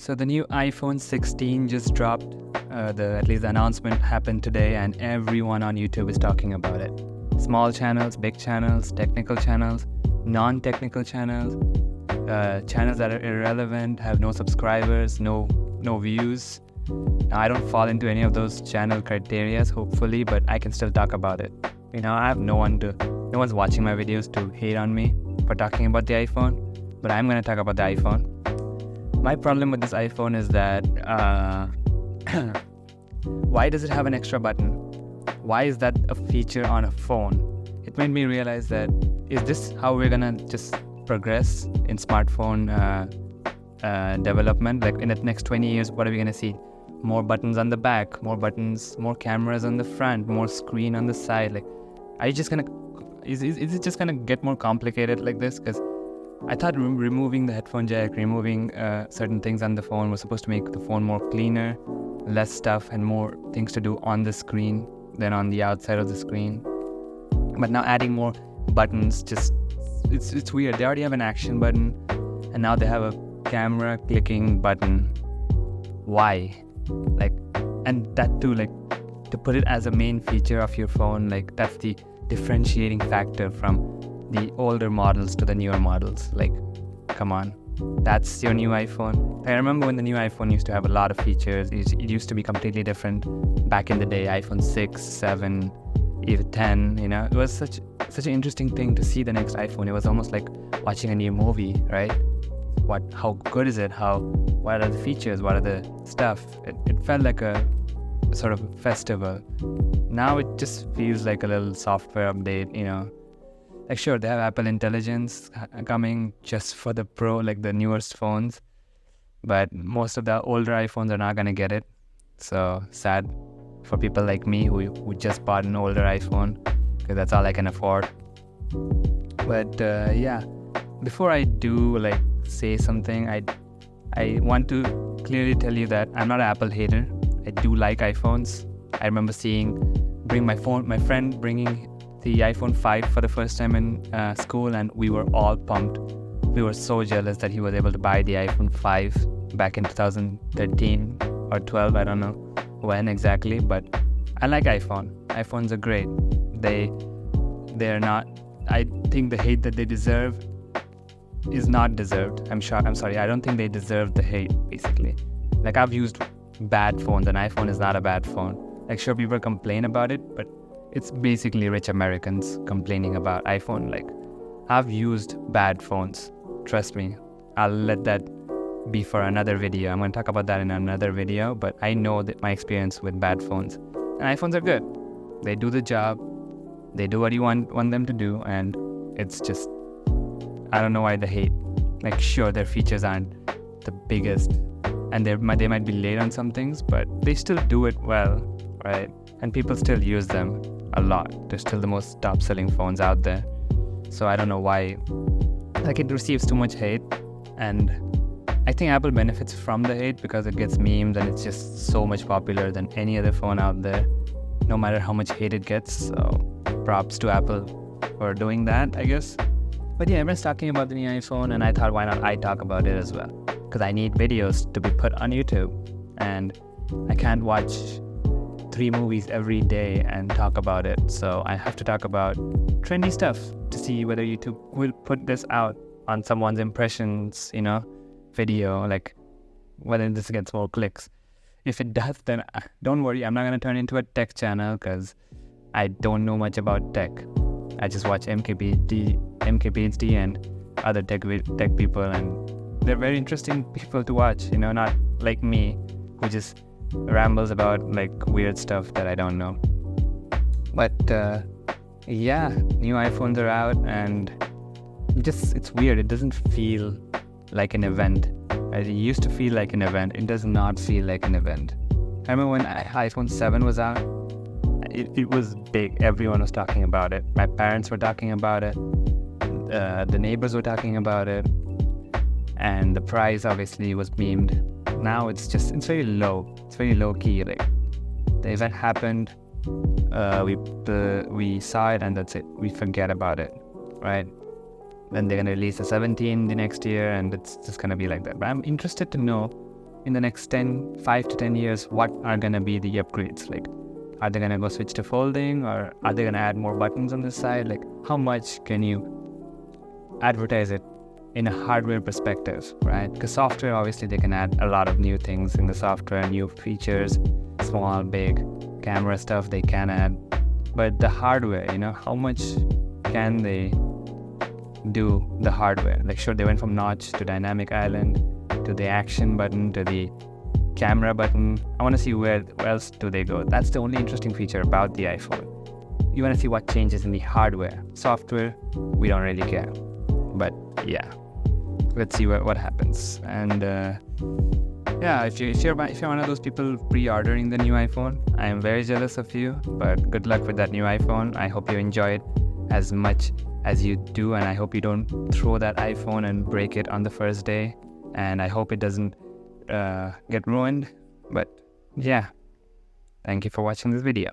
So the new iPhone 16 just dropped. At least the announcement happened today, and everyone on YouTube is talking about it. Small channels, big channels, technical channels, non-technical channels, channels that are irrelevant, have no subscribers, no views. Now, I don't fall into any of those channel criterias, hopefully, but I can still talk about it. I have no one's watching my videos to hate on me for talking about the iPhone, but I'm gonna talk about the iPhone. My problem with this iPhone is that why does it have an extra button? Why is that a feature on a phone? It made me realize that, is this how we're gonna just progress in smartphone development? Like in the next 20 years, what are we gonna see? More buttons on the back, more buttons, more cameras on the front, more screen on the side. Like, is it just gonna get more complicated like this? Because I thought removing the headphone jack, removing certain things on the phone was supposed to make the phone more cleaner, less stuff and more things to do on the screen than on the outside of the screen. But now adding more buttons, it's weird. They already have an action button, and now they have a camera clicking button. Why? And that too, to put it as a main feature of your phone, that's the differentiating factor from the older models to the newer models. Come on, that's your new iPhone. I remember when the new iPhone used to have a lot of features. It used to be completely different back in the day. iPhone 6, 7, even 10. It was such an interesting thing to see the next iPhone. It was almost like watching a new movie, right? How good is it? What are the features? What are the stuff? It felt like a sort of festival. Now it just feels like a little software update. Sure, they have Apple Intelligence coming just for the Pro, the newest phones, but most of the older iPhones are not gonna get it. So sad for people like me who just bought an older iPhone, because that's all I can afford. But yeah, before I do say something, I want to clearly tell you that I'm not an Apple hater. I do like iPhones. I remember my friend bringing the iPhone 5 for the first time in school, and we were all pumped. We were so jealous that he was able to buy the iPhone 5 back in 2013 or 12, I don't know when exactly, but I like iPhone. iPhones are great. They're not, I think the hate that they deserve is not deserved. I'm sorry, I don't think they deserve the hate, basically. I've used bad phones, and iPhone is not a bad phone. Sure, people complain about it, but it's basically rich Americans complaining about iPhone. I've used bad phones. Trust me. I'll let that be for another video. I'm going to talk about that in another video, but I know that my experience with bad phones. And iPhones are good. They do the job. They do what you want them to do, and it's just, I don't know why the hate. Sure, their features aren't the biggest, and they might be late on some things, but they still do it well, right? And people still use them a lot. They're still the most top-selling phones out there. So I don't know why it receives too much hate, and I think Apple benefits from the hate because it gets memes and it's just so much popular than any other phone out there, no matter how much hate it gets. So props to Apple for doing that, I guess. But yeah, everyone's talking about the new iPhone, and I thought, why not I talk about it as well? Because I need videos to be put on YouTube, and I can't watch 3 movies every day and talk about it. So I have to talk about trendy stuff to see whether YouTube will put this out on someone's impressions, video, whether this gets more clicks. If it does, then don't worry, I'm not going to turn into a tech channel, because I don't know much about tech. I just watch MKBHD and other tech people, and they're very interesting people to watch, not like me, who just rambles about weird stuff that I don't know. But yeah, new iPhones are out, and it's weird. It doesn't feel like an event. It used to feel like an event. It does not feel like an event. I remember when iPhone 7 was out, it was big. Everyone was talking about it. My parents were talking about it. The neighbors were talking about it. And the price obviously was memed. Now it's very low. It's very low key. The event happened. We saw it, and that's it. We forget about it, right? Then they're gonna release a 17 the next year, and it's just gonna be like that. But I'm interested to know in the next 5 to 10 years, what are gonna be the upgrades? Like, are they gonna go switch to folding, or are they gonna add more buttons on the side? Like, how much can you advertise it in a hardware perspective, right? Because software, obviously, they can add a lot of new things in the software, new features, small, big, camera stuff they can add. But the hardware, how much can they do the hardware? Like, sure, they went from notch to dynamic island to the action button to the camera button. I want to see where else do they go. That's the only interesting feature about the iPhone. You want to see what changes in the hardware. Software, we don't really care. But yeah, let's see what happens. And yeah, if you're one of those people pre-ordering the new iPhone, I am very jealous of you. But good luck with that new iPhone. I hope you enjoy it as much as you do, and I hope you don't throw that iPhone and break it on the first day. And I hope it doesn't get ruined. But yeah, thank you for watching this video.